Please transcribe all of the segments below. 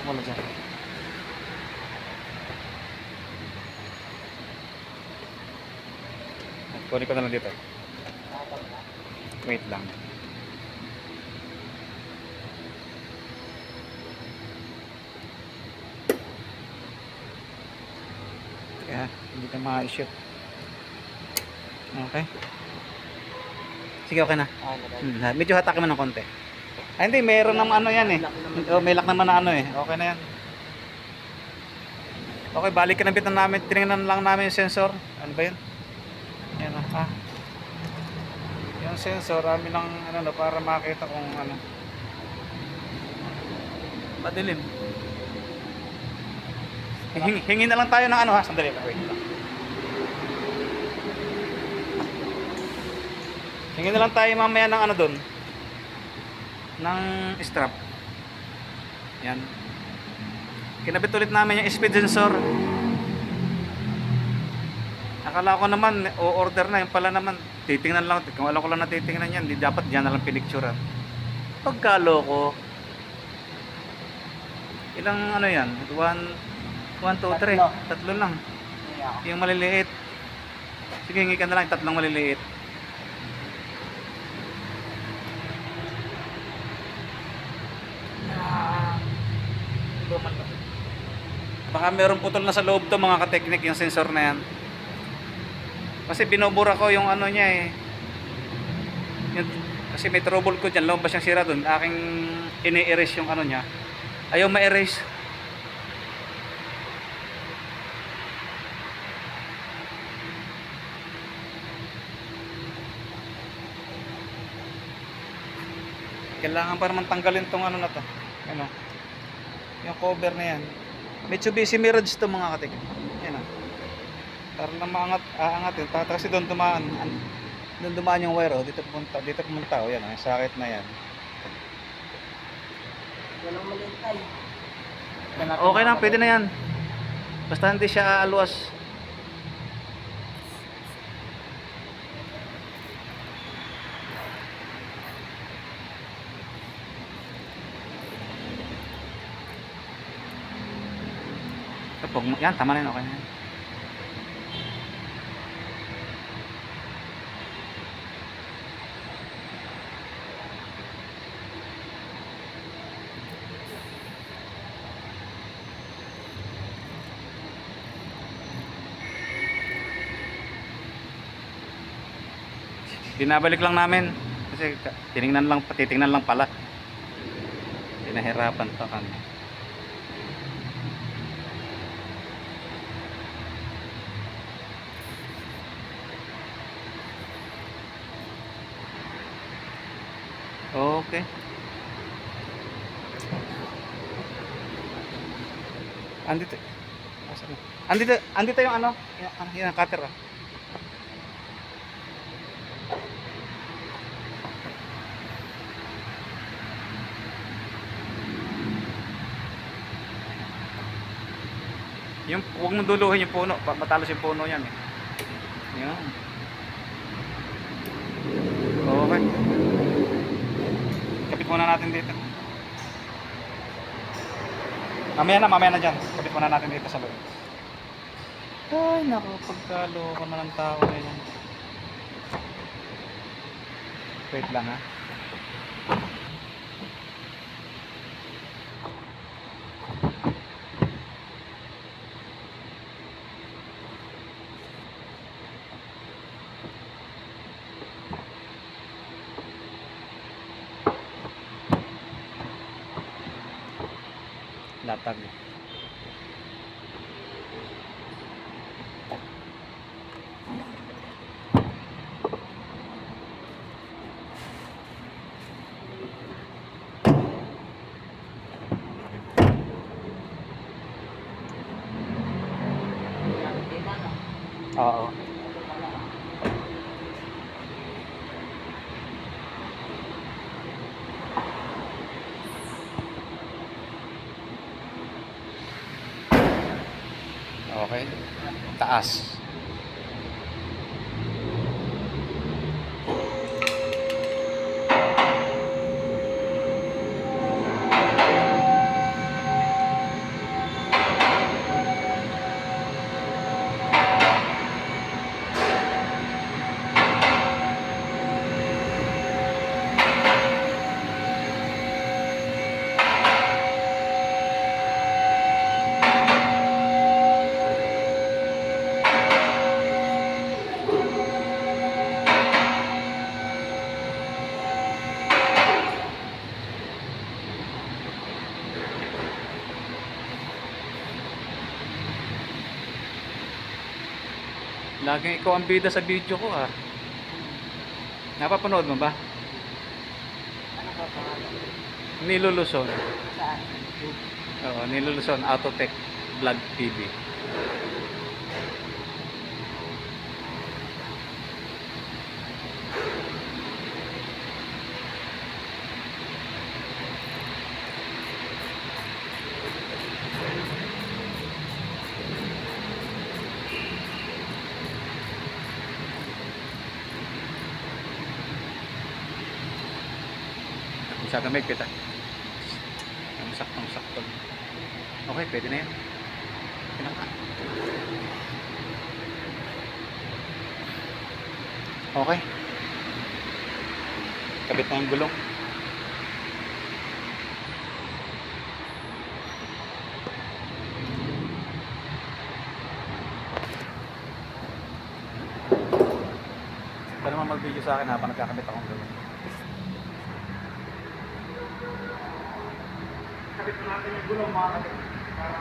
muna dyan. Kunin ko na lang dito. Wait lang. Kaya hindi ka ma-shoot. Okay. Sige, okay na. Medyo hatakin mo ng konti. Ay, hindi, mayroon naman ano yan eh. Oh, may lock naman na ano eh. Okay na yan. Okay, balik na bitan namin. Tinignan lang namin yung sensor. Ano ba yun? Yan ah. Yung sensor, amin lang ano, para makita kung ano. Madilim. Hingi na lang tayo ng ano ha. Sandali lang. Wait lang. Hingi na lang tayo mamaya ng ano doon. Ng strap. Yan. Kinabit ulit namin yung speed sensor. Akala ko naman o-order na, yung pala naman titingnan lang, kung alam ko lang na titingnan yan, di dapat diyan na lang pinicturean. Pagkaloko. Ilang ano yan? 1 2 3, tatlo lang. Yung maliliit. Sige, hingi ka na lang tatlong maliliit. Baka meron putol na sa loob to mga kateknik yung sensor na yan. Kasi binubura ko yung ano niya eh. Kasi may trouble ko dyan, lumabas yung sira dun. Aking ini-erase yung ano niya. Ayaw ma-erase. Kailangan pa naman tanggalin tong ano na to. Ano? Yung cover na yan. Mitsubishi Mirage to mga kateknik. Yan o. Para na maangat, aangat yun. Kasi doon dumaan. Doon dumaan yung wire, oh. Dito pumunta, oh. Yan, oh. Yung sakit na yan. Walang maliit tayo. Okay na, pwede na yan. Basta hindi siya aaluwas. Kapag, yan, tama na yun, okay na yan. Binabalik lang namin kasi titingnan lang pala. Pinahirapan pa kami. Okay. Andito. Andito yung ano, yung cutter ah. Yung huwag mong duluhin yung puno, matalos yung puno yan eh. Yan. Okay. Kapit muna natin dito. Mamaya na dyan. Kapit muna natin dito sa loob. Ay, naku, pagkaloko na ng tao ngayon. Wait lang ha. Latag. Oo. Okay. Taas. Laging ikaw ang bida sa video ko ah. Napapanood mo ba? Ano ba pangalan? Niluluson. Saan? Oo, Niluluson Autotech Vlog TV. Masyadong may kita. Ang saktong-sakto. Okay, pwede na yan. Pinaka. Okay. Kabit na yung gulong. Ito naman mag-video sa akin habang nagkakabit akong gulong. Kabit na natin yung gulong mga kabit para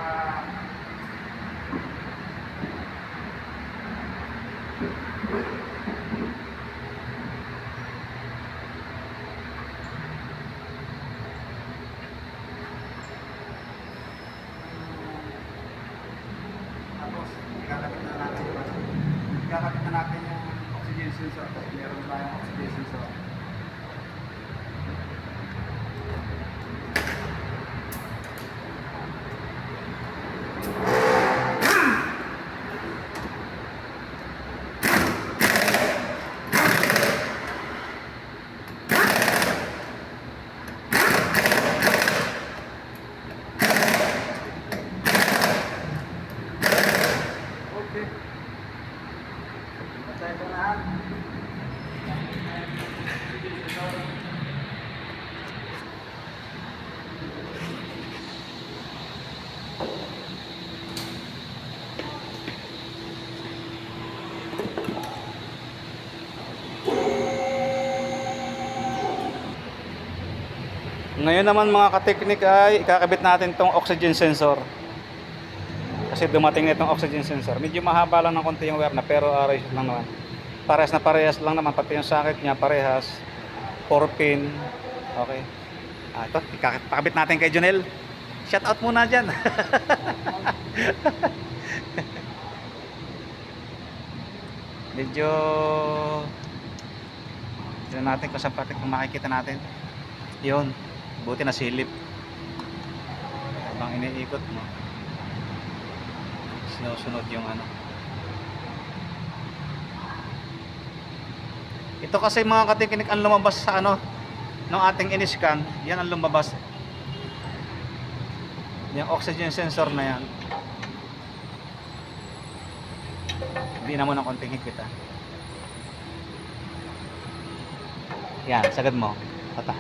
tapos ikakabit na natin yung oxygen sensor kasi meron tayong oxygen sensor. Okay. Patay ko na. Ngayon naman mga kateknik ay ikakabit natin tong oxygen sensor. Kasi dumating na itong oxygen sensor. Medyo mahaba lang ng konti yung wire na pero ayos lang naman. Parehas na parehas lang naman. Pati yung socket niya parehas. 4 pin. Okay. Ito, ikakabit natin kay Jonel. Shout out muna dyan. Medyo tignan natin kung saan pati kung makikita natin. Yun. Buti na silip. Habang iniikot mo. Sinusunod yung ano. Ito kasi mga katikinik ang lumabas sa ano ng ating in-scan, yan ang lumabas. Yung oxygen sensor na yan. Hindi na mo ng konting higpit ah. Yan, sagad mo. Pata.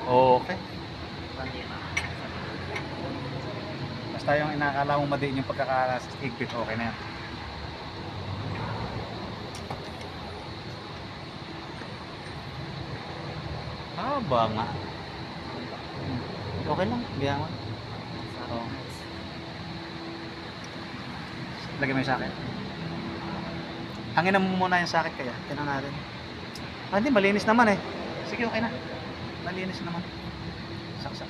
Okay. Basta yung inakala mo madiin yung pagkakahigpit, okay na yan. Haba nga. Okay lang, biyan mo. Oo. Lagyan mo yung sakit. Hanginan mo muna yung sakit kaya. Tinan natin. Ah, hindi, malinis naman eh. Sige, okay na. Malinis naman. Saksak.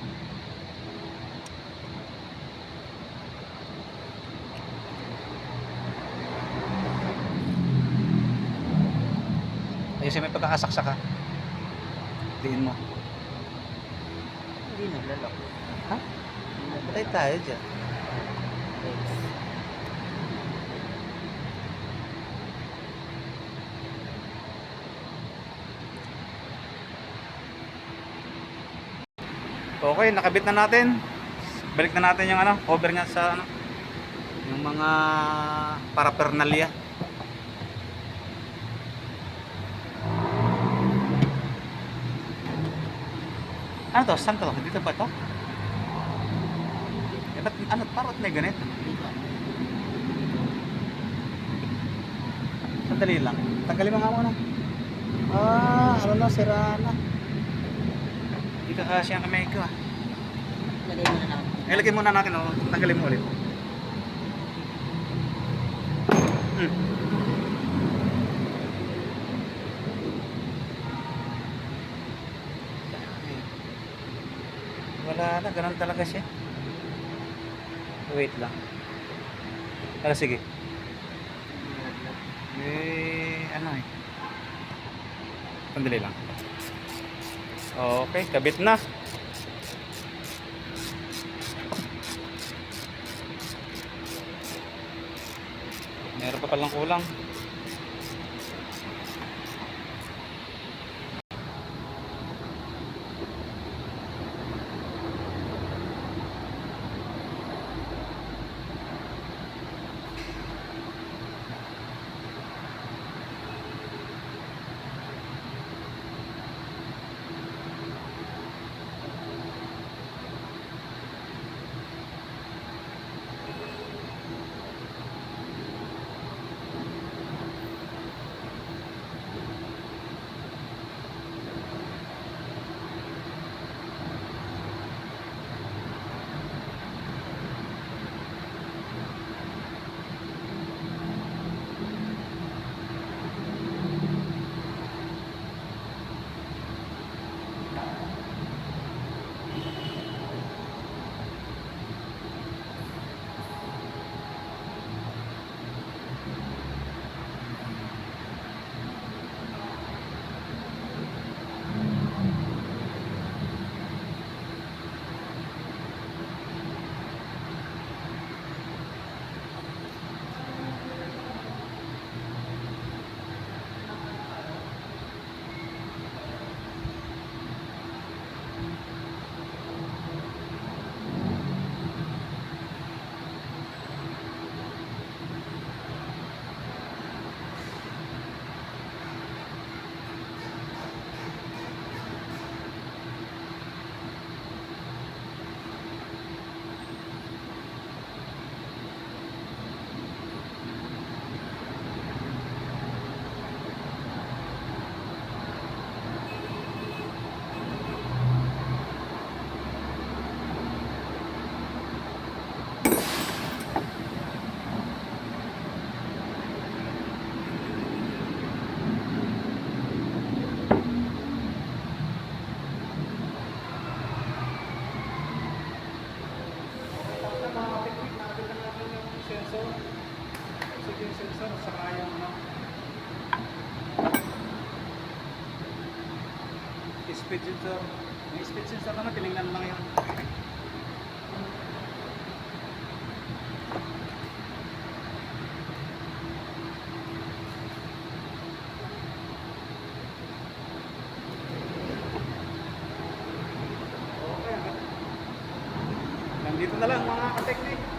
Ayusin mo yung pagkakasaksak ha. Diin mo. Hindi naglalak. Ha? Patay tayo dyan. Okay, nakabit na natin. Balik na natin yung ano, cover niya sa ano, yung mga paraphernalia. Ano to? Saan to? Dito ba to? Eh, ba't, ano, parang may ganito. Sandali lang. Tanggalin mo nga muna. Ah, ano na, sira na. Hindi ka kasi ang kamay ko ah. Lagay mo na lang. Ilagay muna natin, oh. Tanggalin mo ulit. Hmm. Wala na, ganun talaga siya. Wait lang. Sige. Ano eh. Sandali lang. Okay, kabit na. Meron pa palang kulang. Speed sensor. May speed sensor naman, tinignan lang yun. Okay. Nandito na lang mga ka-technique.